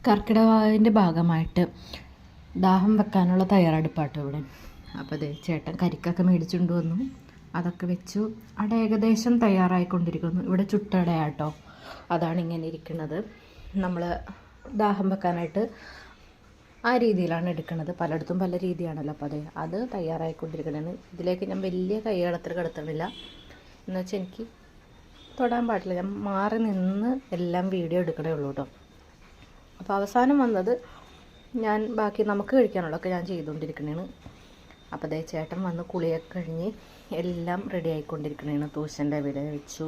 കർക്കിടകത്തിൻ്റെ ഭാഗമായിട്ട് ദാഹം വെക്കാനുള്ള തയ്യാറെടുപ്പാട്ടോ ഇവിടെ. അപ്പോൾ അതെ ചേട്ടൻ കരിക്കൊക്കെ മേടിച്ചുകൊണ്ട് വന്നു, അതൊക്കെ വെച്ചു. അട ഏകദേശം തയ്യാറായിക്കൊണ്ടിരിക്കുന്നു. ഇവിടെ ചുട്ടടയാട്ടോ, അതാണ് ഇങ്ങനെ ഇരിക്കുന്നത്. നമ്മൾ ദാഹം വെക്കാനായിട്ട് ആ രീതിയിലാണ് എടുക്കുന്നത്. പലയിടത്തും പല രീതിയാണല്ലോ. അപ്പോൾ അതെ അത് തയ്യാറായിക്കൊണ്ടിരിക്കുന്നതാണ്. ഇതിലേക്ക് ഞാൻ വലിയ കൈകളത്തിൽ കിടത്തണില്ല, എന്നുവെച്ചാൽ എനിക്ക് തൊടാൻ പാടില്ല. ഞാൻ മാറി നിന്ന് എല്ലാം വീഡിയോ എടുക്കണേ ഉള്ളൂ കേട്ടോ. അപ്പോൾ അവസാനം വന്നത് ഞാൻ ബാക്കി നമുക്ക് കഴിക്കാനുള്ളതൊക്കെ ഞാൻ ചെയ്തുകൊണ്ടിരിക്കണേണ്. അപ്പോൾ അതേ ചേട്ടൻ വന്ന് കുളിയൊക്കെ കഴിഞ്ഞ് എല്ലാം റെഡി ആയിക്കൊണ്ടിരിക്കണേണ്. തൂശൻ്റെ വില വെച്ചു,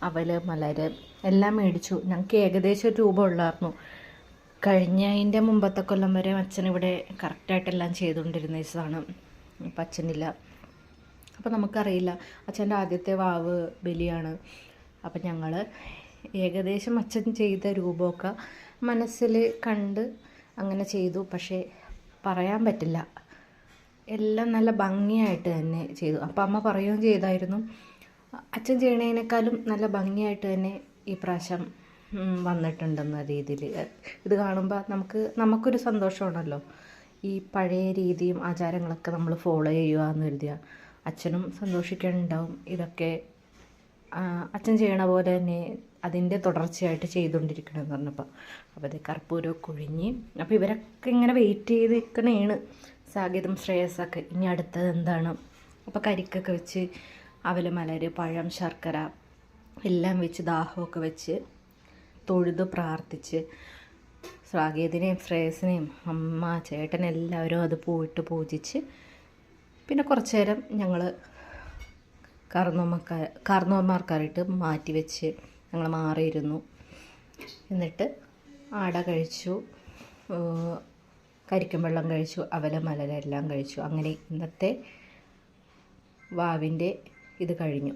അവൽ മലര് എല്ലാം മേടിച്ചു. ഞങ്ങൾക്ക് ഏകദേശം ഒരു രൂപ ഉള്ളായിരുന്നു. കഴിഞ്ഞതിൻ്റെ മുമ്പത്തെ കൊല്ലം വരെ അച്ഛൻ ഇവിടെ കറക്റ്റായിട്ടെല്ലാം ചെയ്തുകൊണ്ടിരുന്ന ദിവസമാണ്. അപ്പം അച്ഛനില്ല, അപ്പോൾ നമുക്കറിയില്ല. അച്ഛൻ്റെ ആദ്യത്തെ വാവ് ബലിയാണ്. അപ്പം ഞങ്ങൾ ഏകദേശം അച്ഛൻ ചെയ്ത രൂപമൊക്കെ മനസ്സിൽ കണ്ട് അങ്ങനെ ചെയ്തു. പക്ഷേ പറയാൻ പറ്റില്ല, എല്ലാം നല്ല ഭംഗിയായിട്ട് തന്നെ ചെയ്തു. അപ്പം അമ്മ പറയുകയും ചെയ്തായിരുന്നു, അച്ഛൻ ചെയ്യണതിനേക്കാളും നല്ല ഭംഗിയായിട്ട് തന്നെ ഈ പ്രാവശ്യം വന്നിട്ടുണ്ടെന്ന രീതിയിൽ. ഇത് കാണുമ്പോൾ നമുക്കൊരു സന്തോഷമാണല്ലോ. ഈ പഴയ രീതിയും ആചാരങ്ങളൊക്കെ നമ്മൾ ഫോളോ ചെയ്യുക എന്ന് കരുതിയ അച്ഛനും സന്തോഷിക്കാനുണ്ടാവും. ഇതൊക്കെ അച്ഛൻ ചെയ്യണ പോലെ തന്നെ അതിൻ്റെ തുടർച്ചയായിട്ട് ചെയ്തുകൊണ്ടിരിക്കണമെന്ന് പറഞ്ഞപ്പോൾ. അപ്പോൾ അത് കർപ്പൂരമൊക്കെ ഒഴിഞ്ഞ്, അപ്പോൾ ഇവരൊക്കെ ഇങ്ങനെ വെയിറ്റ് ചെയ്ത് നിൽക്കണേണ്. സാഗിതം ശ്രേയസ്സൊക്കെ ഇനി അടുത്തത് എന്താണ്. അപ്പോൾ കരിക്കൊക്കെ വെച്ച് അവൽ മലര് പഴം ശർക്കര എല്ലാം വെച്ച് ദാഹമൊക്കെ വെച്ച് തൊഴുത് പ്രാർത്ഥിച്ച് സാഗീതിനെയും ശ്രേയസിനെയും അമ്മ ചേട്ടൻ എല്ലാവരും അത് പോയിട്ട് പൂജിച്ച് പിന്നെ കുറച്ച് നേരം ഞങ്ങൾ കാർന്നോന്മാർക്കായിട്ട് മാറ്റി വെച്ച് ഞങ്ങൾ മാറിയിരുന്നു. എന്നിട്ട് ആട കഴിച്ചു, കരിക്കും വെള്ളം കഴിച്ചു, അവല മലരെല്ലാം കഴിച്ചു. അങ്ങനെ ഇന്നത്തെ വാവിൻ്റെ ഇത് കഴിഞ്ഞു.